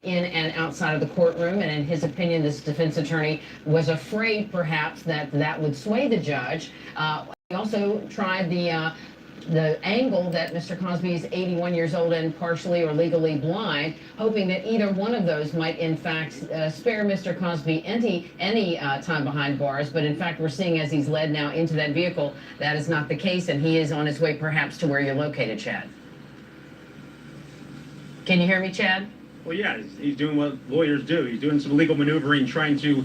in and outside of the courtroom, and in his opinion, this defense attorney was afraid perhaps that would sway the judge. He also tried the angle that Mr. Cosby is 81 years old and partially or legally blind, hoping that either one of those might in fact spare Mr. Cosby any time behind bars. But in fact, we're seeing as he's led now into that vehicle, that is not the case, and he is on his way perhaps to where you're located, Chad. Can you hear me, Chad? Well, yeah, he's doing what lawyers do. He's doing some legal maneuvering, trying to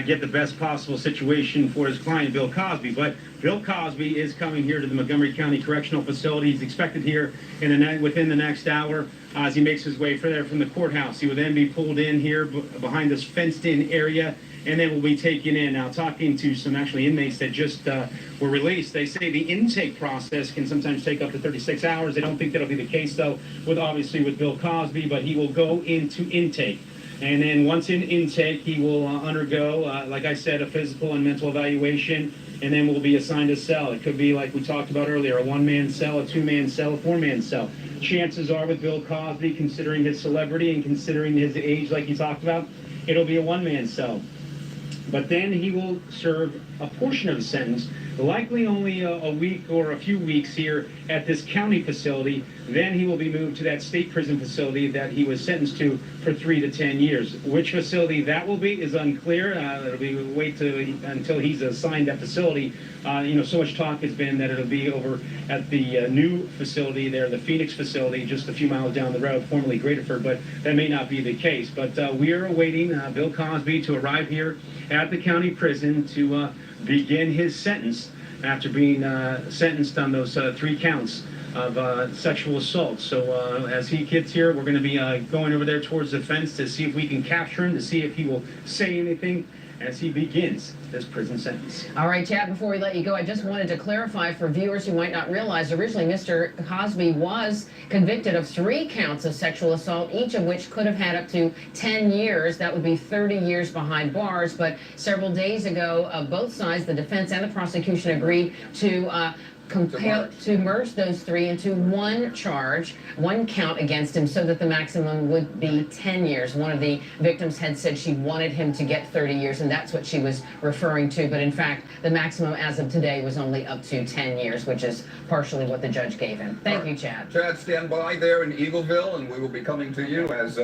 get the best possible situation for his client, Bill Cosby. But Bill Cosby is coming here to the Montgomery County Correctional Facility. He's expected here within the next hour as he makes his way from the courthouse. He will then be pulled in here behind this fenced-in area, and then will be taken in. Now, talking to some actually inmates that just were released, they say the intake process can sometimes take up to 36 hours. They don't think that'll be the case, though, obviously with Bill Cosby, but he will go into intake. And then once in intake, he will undergo, like I said, a physical and mental evaluation, and then will be assigned a cell. It could be, like we talked about earlier, a one-man cell, a two-man cell, a four-man cell. Chances are with Bill Cosby, considering his celebrity and considering his age like he talked about, it'll be a one-man cell. But then he will serve a portion of the sentence, likely only a week or a few weeks here at this county facility. Then he will be moved to that state prison facility that he was sentenced to for 3 to 10 years. Which facility that will be is unclear. It'll be until he's assigned that facility. So much talk has been that it'll be over at the new facility there, the Phoenix facility, just a few miles down the road, formerly Graterford, but that may not be the case. But we are awaiting Bill Cosby to arrive here at the county prison to begin his sentence after being sentenced on those 3 counts of sexual assault. So as he gets here, we're going to be going over there towards the fence to see if we can capture him, to see if he will say anything as he begins this prison sentence. All right, Chad, before we let you go, I just wanted to clarify for viewers who might not realize, originally Mr. Cosby was convicted of 3 counts of sexual assault, each of which could have had up to 10 years. That would be 30 years behind bars. But several days ago, both sides, the defense and the prosecution, agreed to merge those 3 into one charge, one count against him, so that the maximum would be 10 years. One of the victims had said she wanted him to get 30 years, and that's what she was referring to. But in fact, the maximum as of today was only up to 10 years, which is partially what the judge gave him. Thank you, Chad. Chad, stand by there in Eagleville, and we will be coming to you as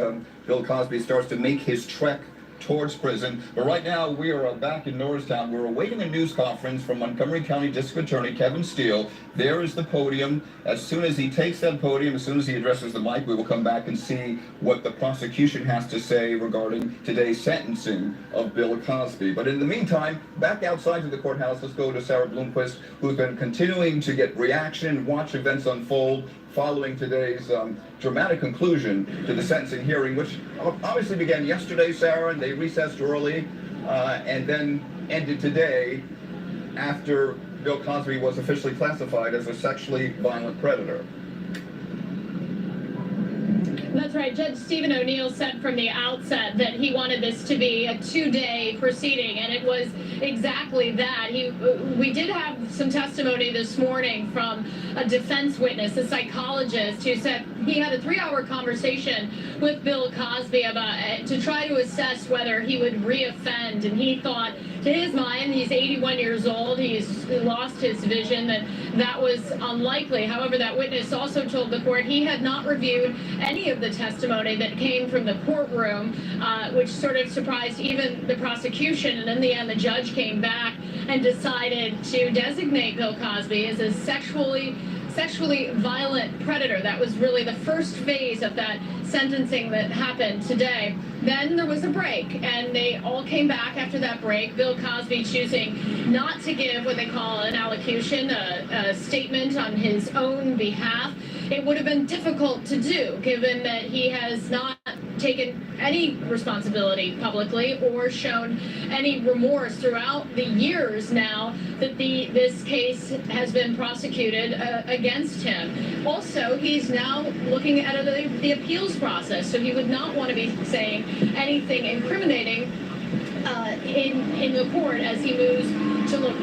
Bill Cosby starts to make his trek towards prison. But right now, we are back in Norristown. We're awaiting a news conference from Montgomery County District Attorney Kevin Steele. There is the podium. As soon as he takes that podium, as soon as he addresses the mic, we will come back and see what the prosecution has to say regarding today's sentencing of Bill Cosby. But in the meantime, back outside of the courthouse, let's go to Sarah Bloomquist, who's been continuing to get reaction and watch events unfold following today's dramatic conclusion to the sentencing hearing, which obviously began yesterday, Sarah, and they recessed early, and then ended today after Bill Cosby was officially classified as a sexually violent predator. That's right. Judge Stephen O'Neill said from the outset that he wanted this to be a 2-day proceeding, and it was exactly that. We did have some testimony this morning from a defense witness, a psychologist, who said he had a 3-hour conversation with Bill Cosby to try to assess whether he would reoffend, and he thought, to his mind, he's 81 years old, he's lost his vision, that was unlikely. However, that witness also told the court he had not reviewed any of the testimony that came from the courtroom, which sort of surprised even the prosecution. And in the end, the judge came back and decided to designate Bill Cosby as a sexually violent predator. That was really the first phase of that sentencing that happened today. Then there was a break, and they all came back after that break. Bill Cosby choosing not to give what they call an allocution, a statement on his own behalf. It would have been difficult to do, given that he has not taken any responsibility publicly or shown any remorse throughout the years now that this case has been prosecuted against him. Also, he's now looking at the appeals process, so he would not want to be saying anything incriminating in the court as he moves to look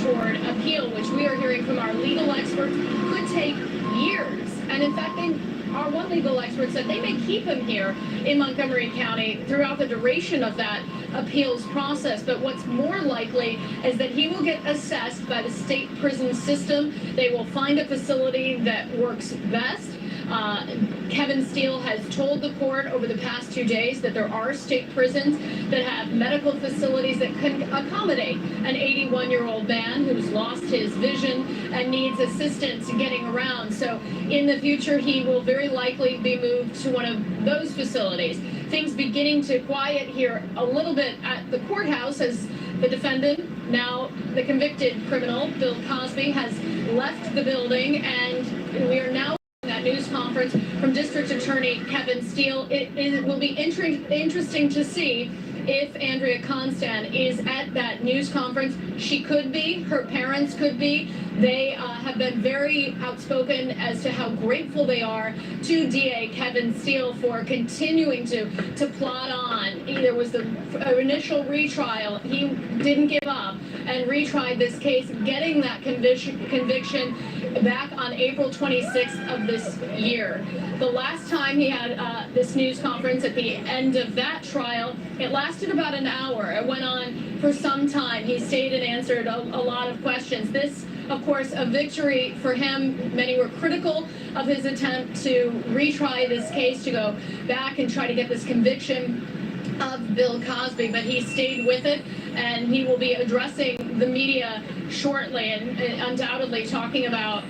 toward appeal, which we are hearing from our legal experts could take years. And in fact, our one legal expert said they may keep him here in Montgomery County throughout the duration of that appeals process. But what's more likely is that he will get assessed by the state prison system. They will find a facility that works best. Kevin Steele has told the court over the past 2 days that there are state prisons that have medical facilities that can accommodate an 81-year-old man who's lost his vision and needs assistance getting around. So in the future, he will very likely be moved to one of those facilities. Things beginning to quiet here a little bit at the courthouse as the defendant, now the convicted criminal, Bill Cosby, has left the building, and we are now that news conference from District Attorney Kevin Steele. It will be interesting to see if Andrea Constan is at that news conference. She could be. Her parents could be. They have been very outspoken as to how grateful they are to DA Kevin Steele for continuing to plod on. There was the initial retrial. He didn't give up and retried this case, getting that conviction back on April 26th of this year. The last time he had this news conference at the end of that trial, it lasted about an hour. It went on for some time. He stayed and answered a lot of questions. This, of course, a victory for him. Many were critical of his attempt to retry this case, to go back and try to get this conviction of Bill Cosby, but he stayed with it, and he will be addressing the media shortly and undoubtedly talking about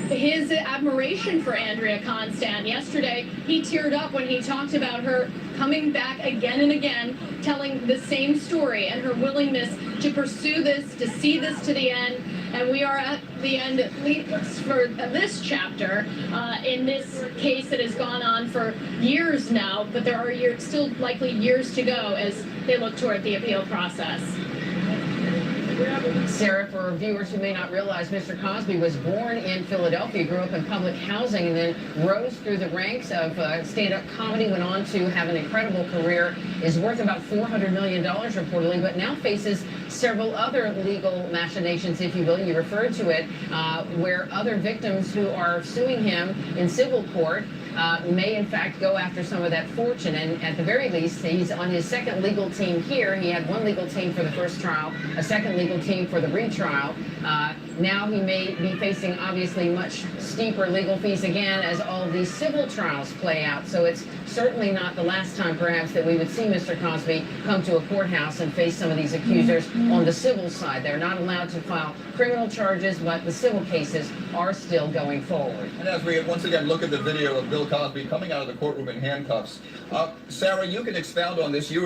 his admiration for Andrea Constan. Yesterday, he teared up when he talked about her coming back again and again, telling the same story and her willingness to pursue this, to see this to the end. And we are at the end, at least for this chapter, in this case that has gone on for years now, but there are still likely years to go as they look toward the appeal process. Sarah, for viewers who may not realize, Mr. Cosby was born in Philadelphia, grew up in public housing, and then rose through the ranks of stand-up comedy, went on to have an incredible career, is worth about $400 million reportedly, but now faces several other legal machinations, if you will. You referred to it, where other victims who are suing him in civil court may in fact go after some of that fortune. And at the very least, he's on his second legal team here. He had one legal team for the first trial, a second legal team for the retrial. Now he may be facing obviously much steeper legal fees again as all of these civil trials play out. So it's certainly not the last time perhaps that we would see Mr. Cosby come to a courthouse and face some of these accusers on the civil side. They're not allowed to file criminal charges, but the civil cases are still going forward. And as we once again look at the video of Bill Cosby coming out of the courtroom in handcuffs, Sarah, you can expound on this. You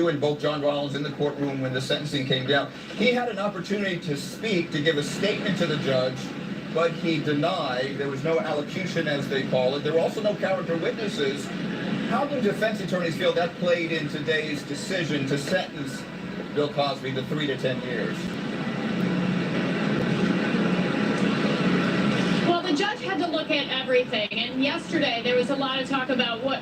and both John Rollins in the courtroom when the sentencing came down. He had an opportunity to speak, to give a statement to the judge, but he denied. There was no allocution, as they call it. There were also no character witnesses. How do defense attorneys feel that played in today's decision to sentence Bill Cosby to 3 to 10 years? Well, the judge had to look at everything, and yesterday there was a lot of talk about what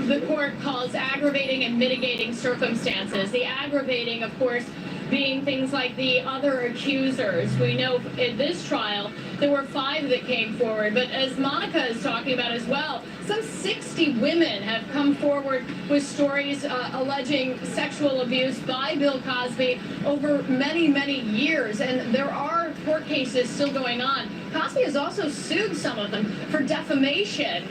the court calls aggravating and mitigating circumstances. The aggravating, of course, being things like the other accusers. We know in this trial there were 5 that came forward, but as Monica is talking about as well, some 60 women have come forward with stories alleging sexual abuse by Bill Cosby over many, many years, and there are court cases still going on. Cosby has also sued some of them for defamation.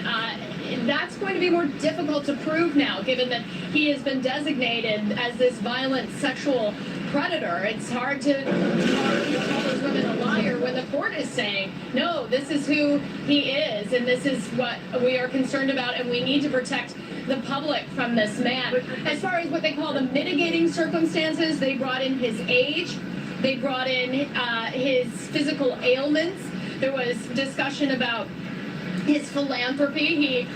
That's going to be more difficult to prove now, given that he has been designated as this violent sexual predator. It's hard to call those women a liar when the court is saying, no, this is who he is, and this is what we are concerned about, and we need to protect the public from this man. As far as what they call the mitigating circumstances, they brought in his age, they brought in his physical ailments. There was discussion about his philanthropy. He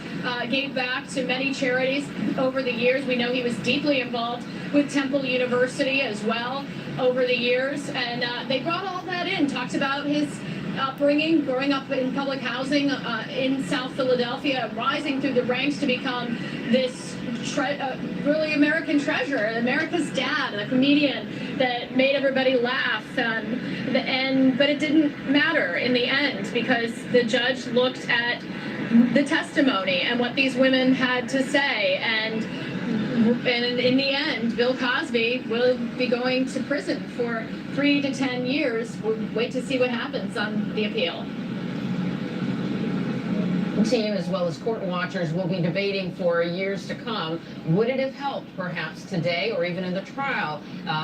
gave back to many charities over the years. We know he was deeply involved with Temple University as well over the years. And they brought all that in, talked about his upbringing, growing up in public housing in South Philadelphia, rising through the ranks to become this really American treasure, America's dad, a comedian that made everybody laugh. But it didn't matter in the end because the judge looked at the testimony and what these women had to say. And in the end, Bill Cosby will be going to prison for 3 to 10 years. We'll wait to see what happens on the appeal. Team, as well as court watchers, will be debating for years to come. Would it have helped, perhaps today or even in the trial,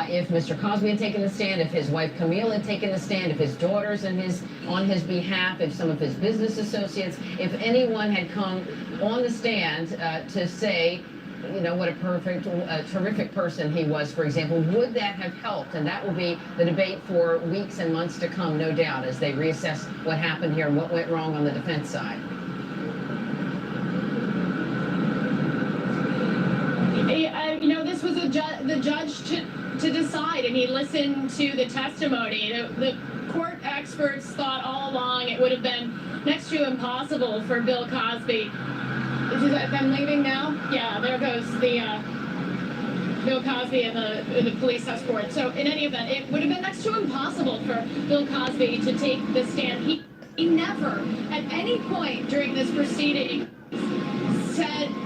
if Mr. Cosby had taken the stand, if his wife Camille had taken the stand, if his daughters on his behalf, if some of his business associates, if anyone had come on the stand to say, you know, what a terrific person he was, for example, would that have helped? And that will be the debate for weeks and months to come, no doubt, as they reassess what happened here and what went wrong on the defense side. You know, this was the judge to decide, and he listened to the testimony. The court experts thought all along it would have been next to impossible for Bill Cosby. I'm leaving now? Yeah, there goes the Bill Cosby and the police escort. So in any event, it would have been next to impossible for Bill Cosby to take the stand. He never, at any point during this proceeding,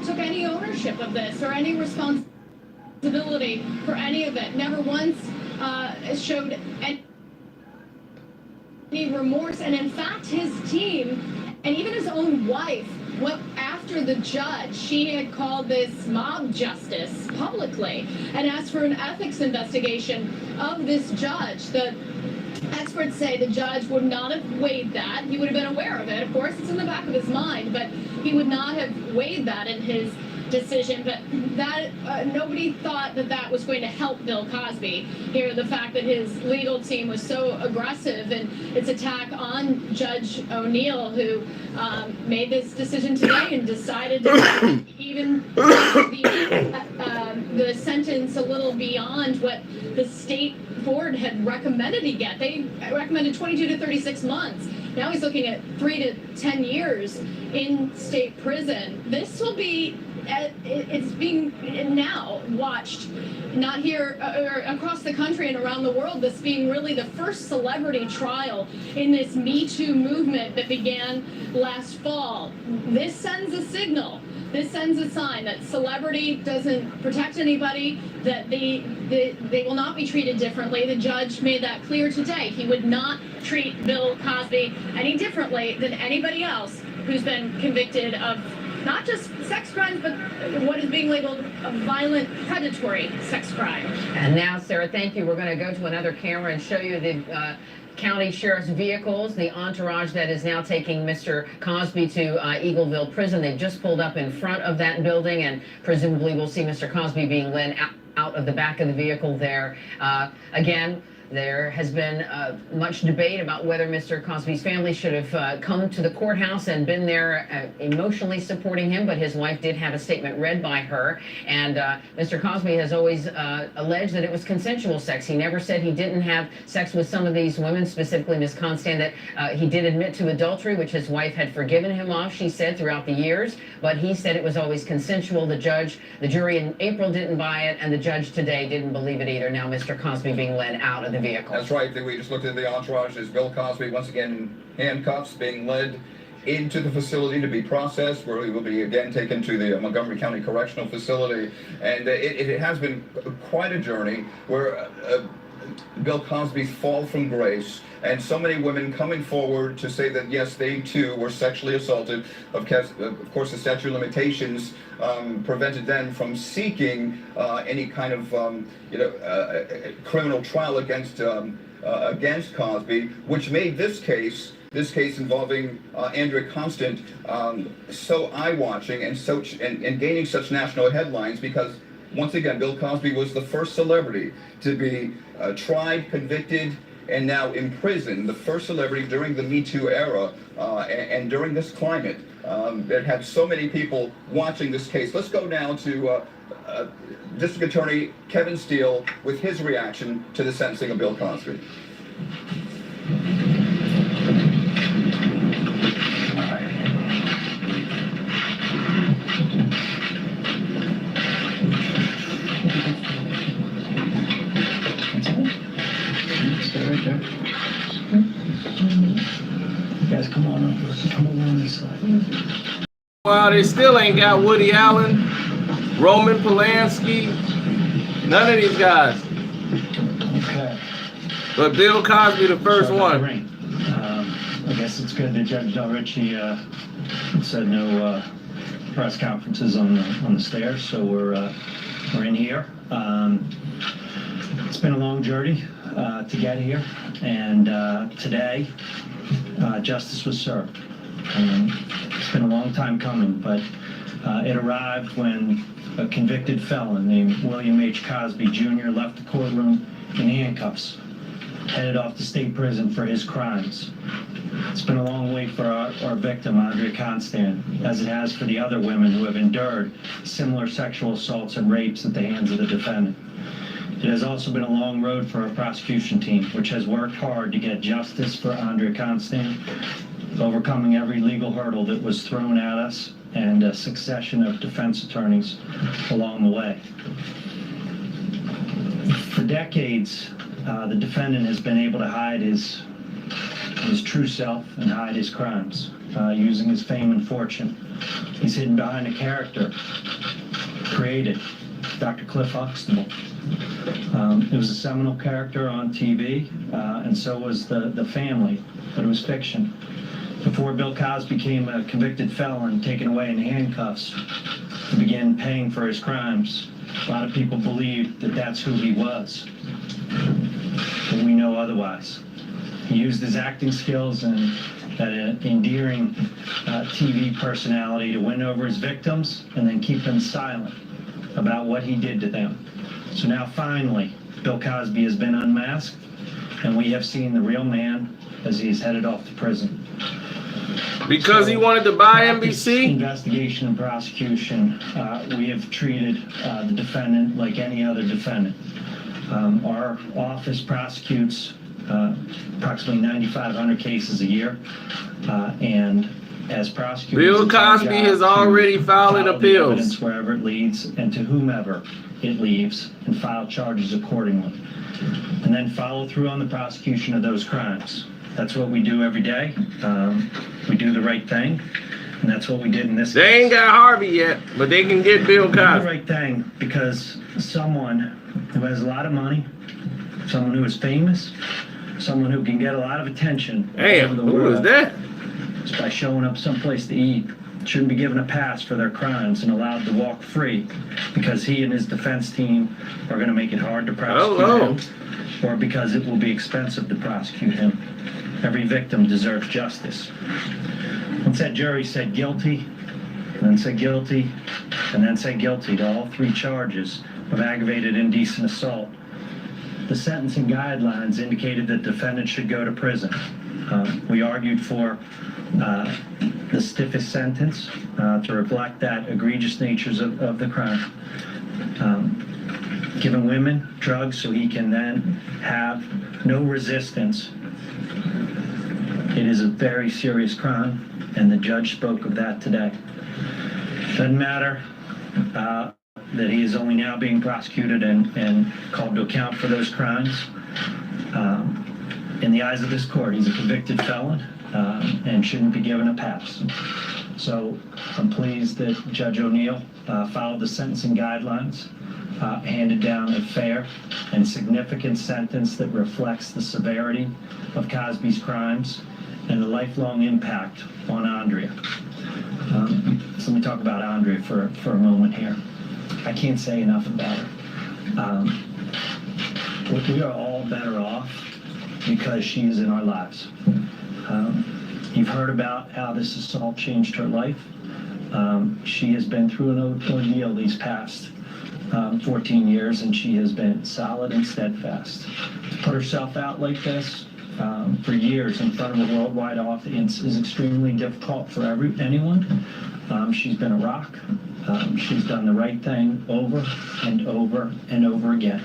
took any ownership of this or any responsibility for any of it. Never once showed any remorse. And in fact, his team and even his own wife went after the judge. She had called this mob justice publicly and asked for an ethics investigation of this judge. The experts say the judge would not have weighed that. He would have been aware of it. Of course, it's in the back of his mind, but he would not have weighed that in his decision. But that nobody thought that was going to help Bill Cosby. Here, the fact that his legal team was so aggressive in its attack on Judge O'Neill, who made this decision today and decided to even the sentence a little beyond what the state board had recommended he get. They recommended 22 to 36 months. Now he's looking at 3 to 10 years in state prison. This will be, it's being now watched, not here, or across the country and around the world, this being really the first celebrity trial in this Me Too movement that began last fall. This sends a signal. This sends a sign that celebrity doesn't protect anybody, that they will not be treated differently. The judge made that clear today. He would not treat Bill Cosby any differently than anybody else who's been convicted of not just sex crimes, but what is being labeled a violent, predatory sex crime. And now, Sarah, thank you. We're going to go to another camera and show you the county sheriff's vehicles, the entourage that is now taking Mr. Cosby to Eagleville Prison. They've just pulled up in front of that building, and presumably we'll see Mr. Cosby being led out of the back of the vehicle there. Again, there has been much debate about whether Mr. Cosby's family should have come to the courthouse and been there emotionally supporting him, but his wife did have a statement read by her. And Mr. Cosby has always alleged that it was consensual sex. He never said he didn't have sex with some of these women, specifically Ms. Constant, that he did admit to adultery, which his wife had forgiven him of, she said, throughout the years. But he said it was always consensual. The jury in April didn't buy it, and the judge today didn't believe it either. Now Mr. Cosby being led out of the vehicle. That's right. We just looked at the entourage. There's Bill Cosby once again in handcuffs, being led into the facility to be processed, where he will be again taken to the Montgomery County Correctional Facility. And it has been quite a journey where Bill Cosby's fall from grace, and so many women coming forward to say that yes, they too were sexually assaulted. Of course, the statute of limitations prevented them from seeking any kind of criminal trial against Cosby, which made this case involving Andrea Constant so eye-watching and gaining such national headlines, because once again, Bill Cosby was the first celebrity to be tried, convicted, and now imprisoned, the first celebrity during the Me Too era, and during this climate that had so many people watching this case. Let's go now to District Attorney Kevin Steele with his reaction to the sentencing of Bill Cosby. Right there. You guys come on over. Come over on this side. Well, they still ain't got Woody Allen, Roman Polanski, none of these guys. Okay. But Bill Cosby, the first Sorry about the one. rain. I guess it's good that Judge Del Ricci said no press conferences on the stairs, so we're in here. It's been a long journey to get here, and today justice was served. It's been a long time coming, but it arrived when a convicted felon named William H. Cosby Jr. left the courtroom in handcuffs, headed off to state prison for his crimes. It's been a long wait for our victim, Andrea Constant, as it has for the other women who have endured similar sexual assaults and rapes at the hands of the defendant. It has also been a long road for our prosecution team, which has worked hard to get justice for Andrea Constant, overcoming every legal hurdle that was thrown at us and a succession of defense attorneys along the way. For decades, the defendant has been able to hide his true self and hide his crimes using his fame and fortune. He's hidden behind a character created, Dr. Cliff Huxtable. It was a seminal character on TV, and so was the family, but it was fiction. Before Bill Cosby became a convicted felon taken away in handcuffs to begin paying for his crimes, a lot of people believed that that's who he was. But we know otherwise. He used his acting skills and an endearing TV personality to win over his victims and then keep them silent about what he did to them. So now finally, Bill Cosby has been unmasked, and we have seen the real man as he is headed off to prison. Because he wanted to buy NBC? Investigation and prosecution, we have treated the defendant like any other defendant. Our office prosecutes approximately 9,500 cases a year, and as prosecutors, Bill Cosby has already filed appeals. Evidence wherever it leads, and to whomever it leaves, and file charges accordingly, and then follow through on the prosecution of those crimes. That's what we do every day. We do the right thing, and that's what we did in this case. They ain't got Harvey yet, but they can get Bill We do the Cosby. right thing because someone who has a lot of money, someone who is famous, someone who can get a lot of attention all over Damn, the who world, was that? just by showing up someplace to eat, shouldn't be given a pass for their crimes and allowed to walk free because he and his defense team are going to make it hard to prosecute him, or because it will be expensive to prosecute him. Every victim deserves justice. Once that jury said guilty, and then said guilty, and then said guilty to all three charges of aggravated indecent assault, the sentencing guidelines indicated that the defendant should go to prison. We argued for the stiffest sentence to reflect that egregious natures of the crime. Giving women drugs so he can then have no resistance. It is a very serious crime, and the judge spoke of that today. Doesn't matter that he is only now being prosecuted and called to account for those crimes. In the eyes of this court, he's a convicted felon and shouldn't be given a pass. So I'm pleased that Judge O'Neill followed the sentencing guidelines, handed down a fair and significant sentence that reflects the severity of Cosby's crimes and the lifelong impact on Andrea. So let me talk about Andrea for a moment here. I can't say enough about her. We are all better off because she is in our lives. You've heard about how this assault changed her life. She has been through an ordeal these past 14 years, and she has been solid and steadfast. To put herself out like this for years in front of a worldwide audience is extremely difficult for anyone. She's been a rock. She's done the right thing over and over and over again.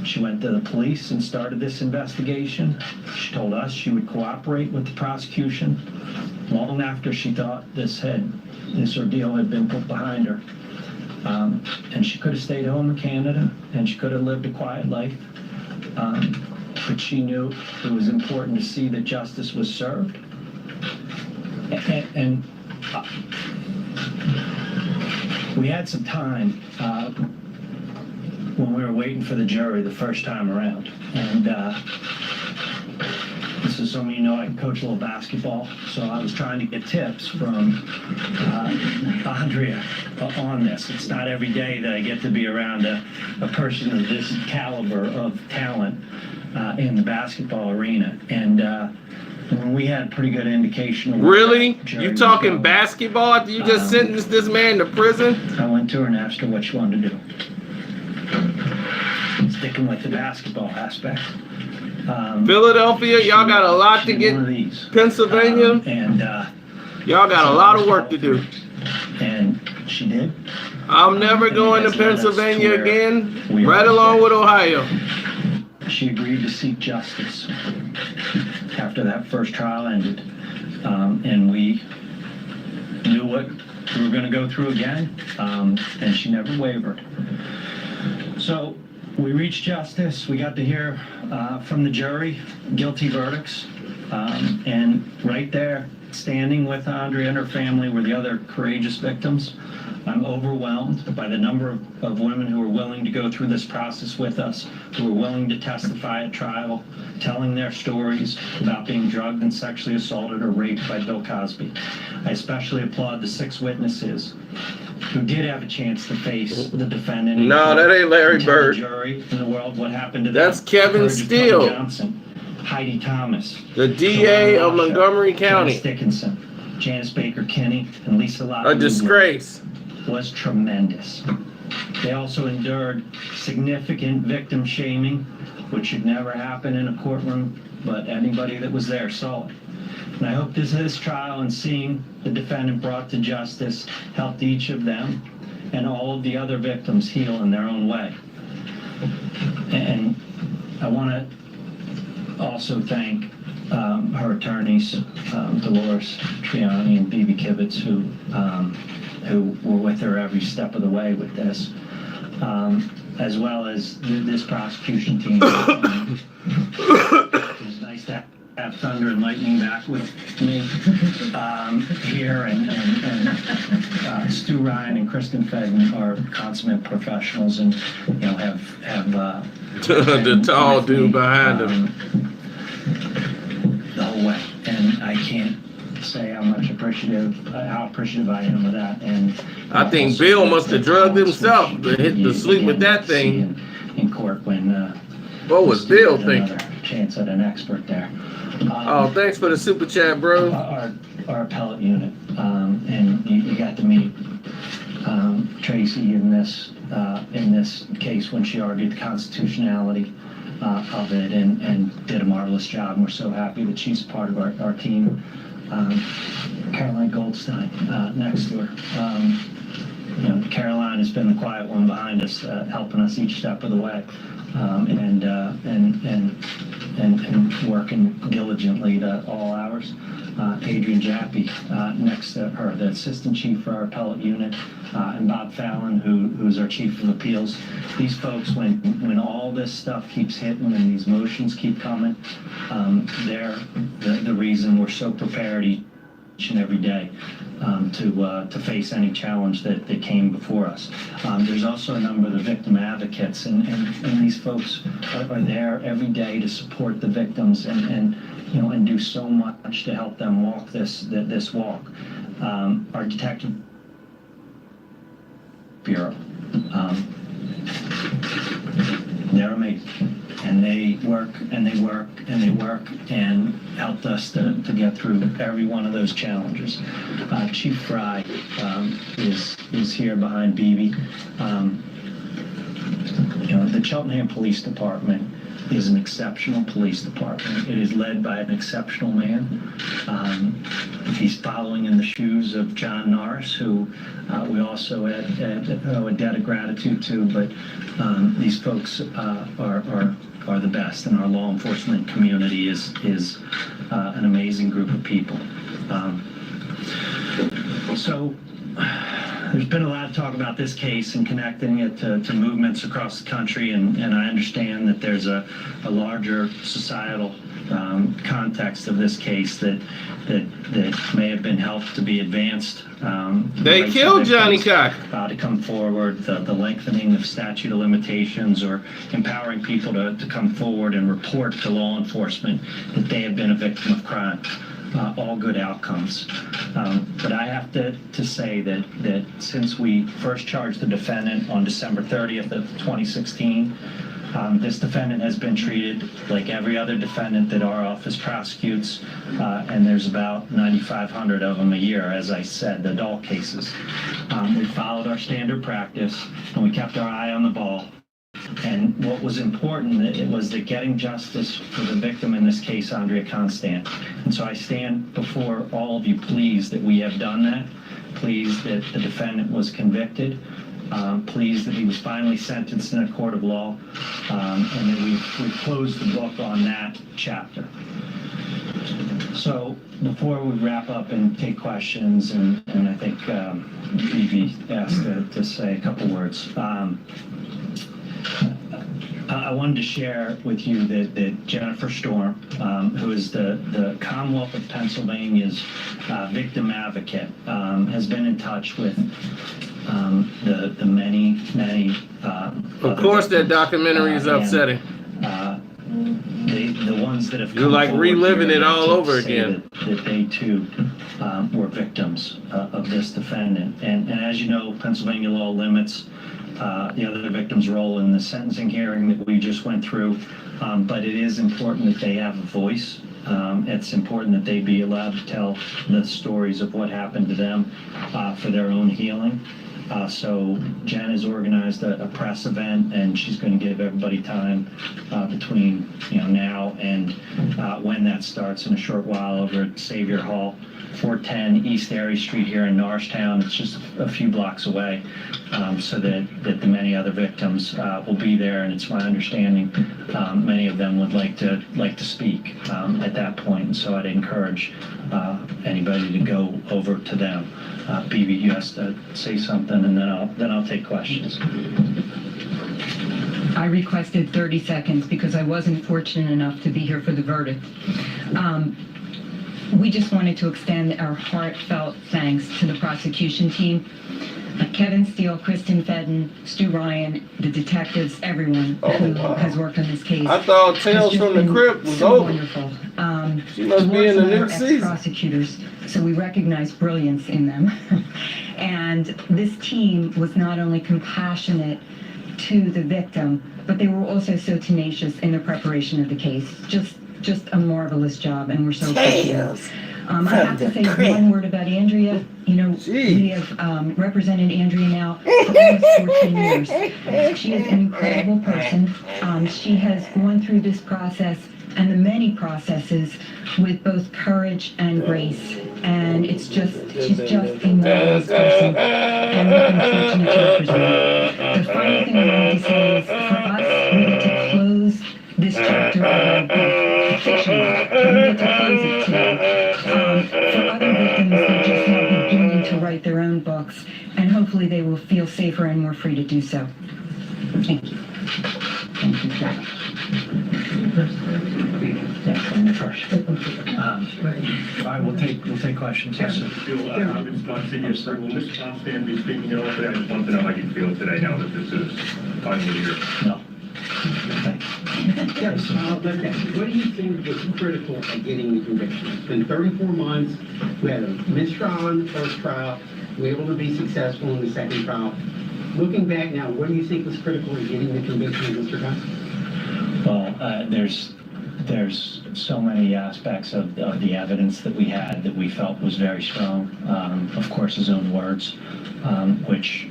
She went to the police and started this investigation. She told us she would cooperate with the prosecution long after she thought this ordeal had been put behind her. And she could have stayed home in Canada, and she could have lived a quiet life. But she knew it was important to see that justice was served. And we had some time when we were waiting for the jury the first time around. And this is some of you know I can coach a little basketball, so I was trying to get tips from Andrea on this. It's not every day that I get to be around a person of this caliber of talent in the basketball arena. And when we had pretty good indication of Really? You talking basketball after you just sentenced this man to prison? I went to her and asked her what she wanted to do. Sticking with the basketball aspect. Philadelphia, y'all got a lot to get. Pennsylvania, y'all got a lot of work to do. And she did. I'm never going to Pennsylvania again, right along with Ohio. She agreed to seek justice after that first trial ended. And we knew what we were going to go through again, and she never wavered. So we reached justice. We got to hear from the jury guilty verdicts. And right there, standing with Andrea and her family, were the other courageous victims. I'm overwhelmed by the number of women who are willing to go through this process with us, who are willing to testify at trial, telling their stories about being drugged and sexually assaulted or raped by Bill Cosby. I especially applaud the 6 witnesses who did have a chance to face the defendant. No, that ain't Larry Bird. The jury in the world, what happened to That's them. Kevin Steele. Johnson, Heidi Thomas, The DA of Montgomery County. Janice Dickinson, Janice Baker Kinney, and Lisa Lott. A disgrace. Was tremendous. They also endured significant victim shaming, which should never happen in a courtroom, but anybody that was there saw it. And I hope this trial and seeing the defendant brought to justice helped each of them and all of the other victims heal in their own way. And I want to also thank her attorneys, Dolores Triani and Bibi Kivitz, who were with her every step of the way with this, as well as this prosecution team. It was nice to have Thunder and Lightning back with me here, and Stu Ryan and Kristen Fegman are consummate professionals, and have The tall dude behind him. The whole way, and I can't say how appreciative I am of that. And I think Bill must have drugged himself to hit the sleep with that thing in court when. What was Bill thinking? Chance at an expert there. Oh, thanks for the super chat, bro. Our appellate unit, and you got to meet Tracy in this case when she argued the constitutionality of it, and did a marvelous job. And we're so happy that she's part of our team. Caroline Goldstein next to her. Caroline has been the quiet one behind us, helping us each step of the way, and working diligently to all hours. Adrian Jappy next to her, the assistant chief for our appellate unit, and Bob Fallon, who's our chief of appeals. These folks, when all this stuff keeps hitting and these motions keep coming, they're the reason we're so prepared each and every day to face any challenge that came before us. There's also a number of the victim advocates, and these folks are there every day to support the victims and do so much to help them walk this walk. Our detective bureau, they're amazing, and they work and they work and they work and helped us to get through every one of those challenges. Chief Fry is here behind Bibi. The Cheltenham Police Department is an exceptional police department. It is led by an exceptional man. He's following in the shoes of John Norris, who we also owe a debt of gratitude to, but these folks are the best, and our law enforcement community is an amazing group of people. So there's been a lot of talk about this case and connecting it to movements across the country, and I understand that there's a larger societal context of this case that may have been helped to be advanced. They killed Johnny Cock. To come forward, the lengthening of statute of limitations, or empowering people to come forward and report to law enforcement that they have been a victim of crime. All good outcomes. But I have to say that since we first charged the defendant on December 30th of 2016, this defendant has been treated like every other defendant that our office prosecutes, and there's about 9,500 of them a year, as I said, adult cases. We followed our standard practice, and we kept our eye on the ball. And what was important, it was that getting justice for the victim in this case, Andrea Constant. And so I stand before all of you pleased that we have done that, pleased that the defendant was convicted, pleased that he was finally sentenced in a court of law, and that we've closed the book on that chapter. So before we wrap up and take questions, and I think Phoebe asked to say a couple words, I wanted to share with you that Jennifer Storm, who is the Commonwealth of Pennsylvania's victim advocate, has been in touch with the many Of course, that documentary is upsetting. The ones that have You're like reliving it all over say again. that they too were victims of this defendant. And as you know, Pennsylvania law limits the other victim's role in the sentencing hearing that we just went through, but it is important that they have a voice. It's important that they be allowed to tell the stories of what happened to them for their own healing. So Jen has organized a press event, and she's going to give everybody time between now and when that starts in a short while over at Xavier Hall, 410 East Erie Street here in Norristown. It's just a few blocks away, so that the many other victims will be there. And it's my understanding many of them would like to speak at that point. And so I'd encourage anybody to go over to them. Phoebe, you has to say something, and then I'll take questions. I requested 30 seconds because I wasn't fortunate enough to be here for the verdict. We just wanted to extend our heartfelt thanks to the prosecution team. Kevin Steele, Kristen Fedden, Stu Ryan, the detectives, everyone who has worked on this case. I thought Tales from the Crypt was so over. Wonderful. She must be in the new season. Prosecutors, so we recognize brilliance in them. And this team was not only compassionate to the victim, but they were also so tenacious in the preparation of the case. Just a marvelous job, and we're so appreciative. I have to say one word about Andrea. We have represented Andrea now for almost 14 years. She is an incredible person. She has gone through this process and the many processes with both courage and grace. And she's just a marvelous person, and we've been fortunate to represent her. The final thing I wanted to say is, for us, we get to close this chapter of our book, fiction book, and we get to close it today. For other victims, they're just now beginning to write their own books, and hopefully they will feel safer and more free to do so. Thank you. Thank you, Jack. All right, we'll take questions. Yes, sir. In response to your circle, Mr. Constant be speaking a little bit. I just want to know how you feel today now that this is finally here. No. Thanks. Yes, what do you think was critical of getting the conviction? It's been 34 months. We had a mistrial in the first trial. We were able to be successful in the second trial. Looking back now, what do you think was critical in getting the conviction of Mr. Cosby? Well, there's so many aspects of the evidence that we had that we felt was very strong. Of course, his own words, which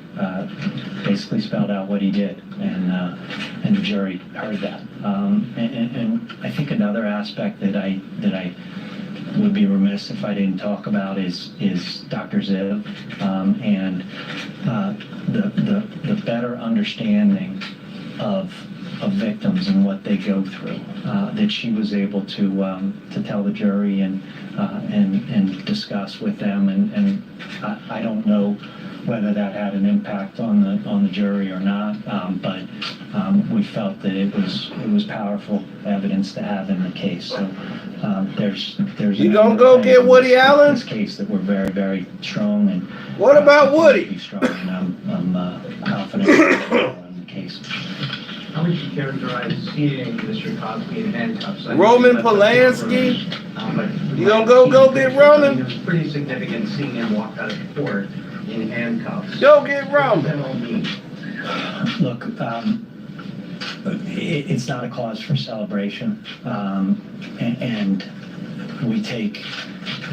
basically spelled out what he did, and the jury heard that. And I think another aspect that I would be remiss if I didn't talk about is Dr. Ziv, and the better understanding of victims and what they go through, that she was able to tell the jury and discuss with them, and I don't know whether that had an impact on the jury or not, but we we felt that it was powerful evidence to have in the case. So there's You gonna go get Woody Allen? This case that we're very, very strong and. What about Woody? Be strong, and I'm confident in the case. How would you characterize seeing Mr. Cosby in handcuffs? Roman Polanski? You gonna go get Roman? It was pretty significant seeing him walk out of court in handcuffs. Go get Roman. What does that all mean? Look, it's not a cause for celebration, and we take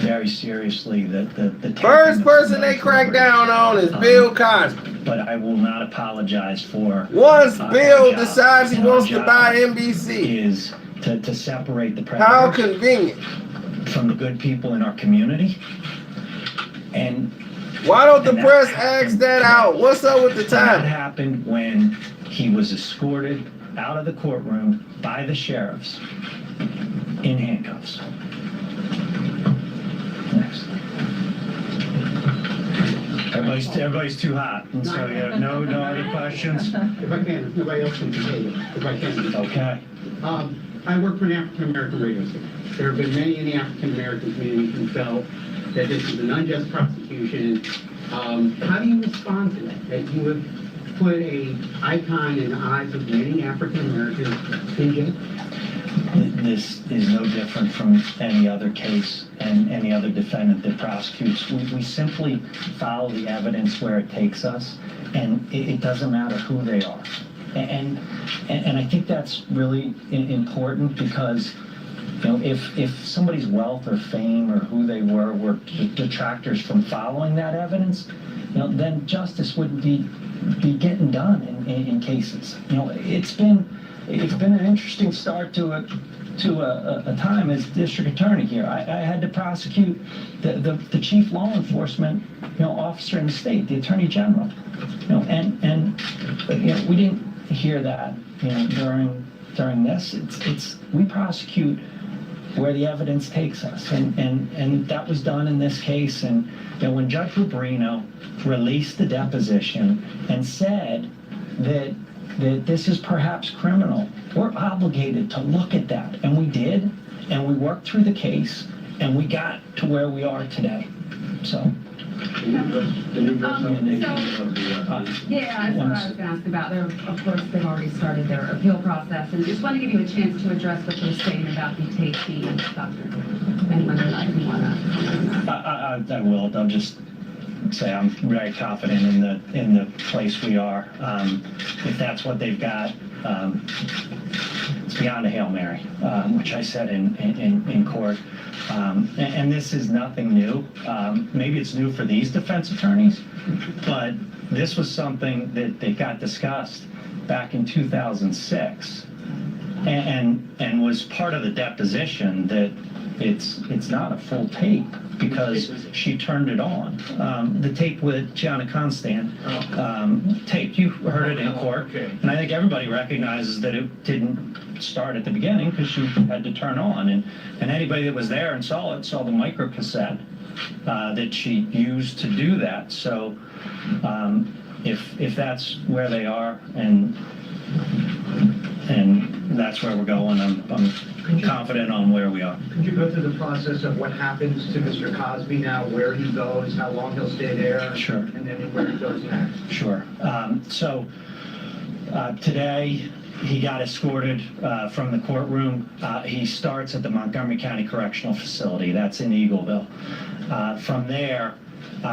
very seriously the First person they crack down on is Bill Cosby. But I will not apologize for. Once Bill decides he wants to buy NBC, is to separate the how predators convenient. from the good people in our community, and. Why don't the press ask that out? What's up with the That time? happened when he was escorted out of the courtroom by the sheriffs in handcuffs. Next. Everybody's too hot, and so you have no other questions? If I can, nobody else can say it, if I can. Okay. I work for an African-American radio station. There have been many in the African-American community who felt that this is an unjust prosecution. How do you respond to that? That you have put an icon in the eyes of many African-Americans in jail? This is no different from any other case and any other defendant that prosecutes. We simply follow the evidence where it takes us, and it doesn't matter who they are. And I think that's really important because, you know, if somebody's wealth or fame or who they were detractors from following that evidence, you know, then justice wouldn't be getting done in cases. You know, it's been an interesting start to a time as district attorney here. I had to prosecute the chief law enforcement, you know, officer in the state, the attorney general. You know, and you know, we didn't hear that, you know, during this. It's we prosecute where the evidence takes us, and that was done in this case. And you know, when Judge Rubrino released the deposition and said that this is perhaps criminal, we're obligated to look at that, and we did, and we worked through the case, and we got to where we are today. So. Yeah, that's what I was going to ask about. Of course, they've already started their appeal process, and just want to give you a chance to address what they're saying about the tape being doctored, and whether or not you want to. I will. I'll just say I'm very confident in the place we are. If that's what they've got, it's beyond a Hail Mary, which I said in court. And this is nothing new. Maybe it's new for these defense attorneys, but this was something that got discussed back in 2006 and was part of the deposition that it's not a full tape because she turned it on. The tape with Gianna Constant taped. You heard it in court, and I think everybody recognizes that it didn't start at the beginning because she had to turn on, and anybody that was there and saw it saw the microcassette that she used to do that. So if that's where they are and that's where we're going, I'm confident on where we are. Could you go through the process of what happens to Mr. Cosby now, where he goes, how long he'll stay there? Sure. And then where he goes next? Sure. So today he got escorted from the courtroom. He starts at the Montgomery County Correctional Facility. That's in Eagleville. From there,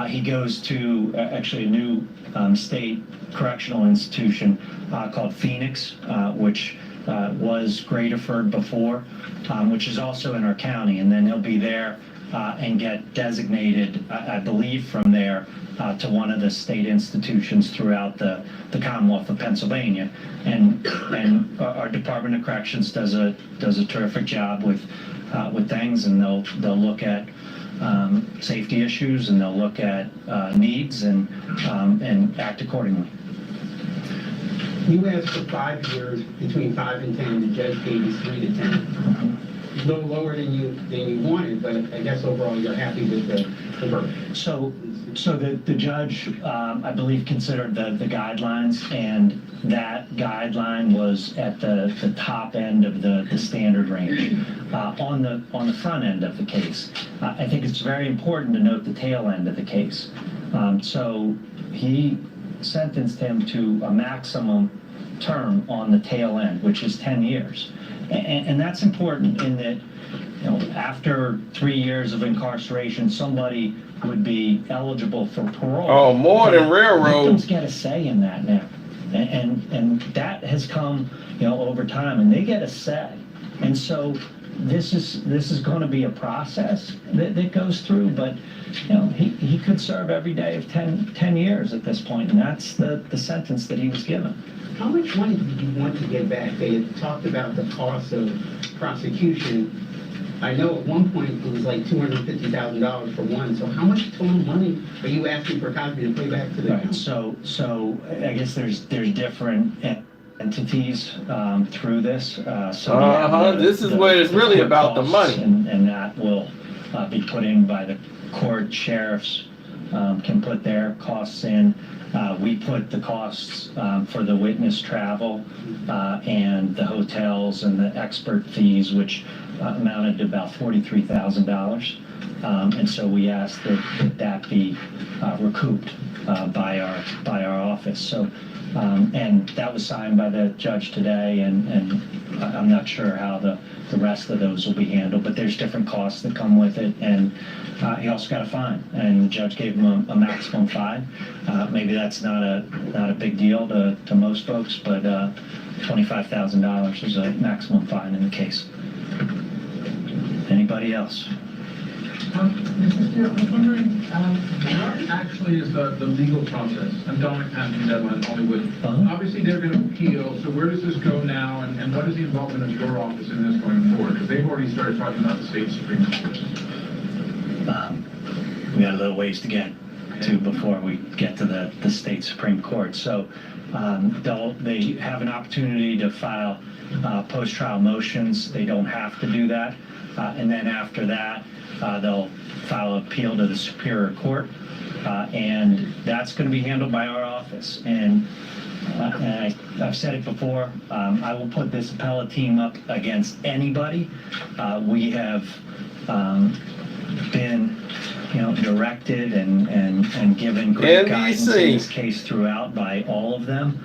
he goes to actually a new state correctional institution called Phoenix, which was Graterford before, which is also in our county. And then he'll be there and get designated, I believe, from there to one of the state institutions throughout the Commonwealth of Pennsylvania. And our Department of Corrections does a terrific job with things, and they'll look at safety issues, and they'll look at needs and act accordingly. You asked for 5 years, between 5 and 10. The judge gave you 3 to 10. A little lower than you wanted, but I guess overall you're happy with the verdict. So the judge, I believe, considered the guidelines, and that guideline guideline was at the top end of the standard range. On the front end of the case, I think it's very important to note the tail end of the case. So he sentenced him to a maximum term on the tail end, which is 10 years. And that's important in that, you know, after 3 years of incarceration, somebody would be eligible for parole. Oh, more than railroad. Victims get a say in that now. And that has come, you know, over time, and they get a say. And so this is going to be a process that goes through, but you know, he could serve every day of 10 years at this point, and that's the sentence that he was given. How much money did you want to get back? They had talked about the cost of prosecution. I know at one point it was like $250,000 for one. So how much total money are you asking for Cosby to pay back to the Right. So I guess there's different entities through this. So we have This is where it's really court about the costs, money. and that will be put in by the court. Sheriffs can put their costs in. We put the costs for the witness travel and the hotels and the expert fees, which amounted to about $43,000. And so we asked that be recouped by our office. So, and that was signed by the judge today, and I'm not sure how the rest of those will be handled, but there's different costs that come with it, and he also got a fine, and the judge gave him a maximum fine. Maybe that's not a big deal to most folks, but $25,000 is a maximum fine in the case. Anybody else? Mr. Steele, I'm wondering, what actually is the legal process? And don't have the deadline, Hollywood. Obviously, they're going to appeal, so where does this go now, and what is the involvement of your office in this going forward? Because they've already started talking about the state Supreme Court. We got a little ways to get to before we get to the state Supreme Court. So they have an opportunity to file post-trial motions. They don't have to do that. And then after that, they'll file an appeal to the Superior Court, and that's going to be handled by our office. And I've said it before, I will put this appellate team up against anybody. We have been, you know, directed and given great guidance in this case throughout by all of them.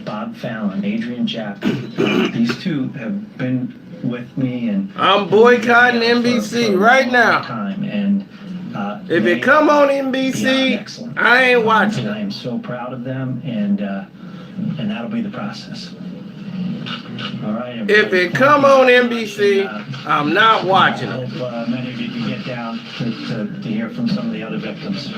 Bob Fallon, Adrian Chapman, these two have been with me, and I'm boycotting NBC right now. And if it come on NBC, I ain't watching. I am so proud of them, and that'll be the process. All right. If it come on NBC, I'm not watching I it. hope many of you can get down to hear from some of the other victims.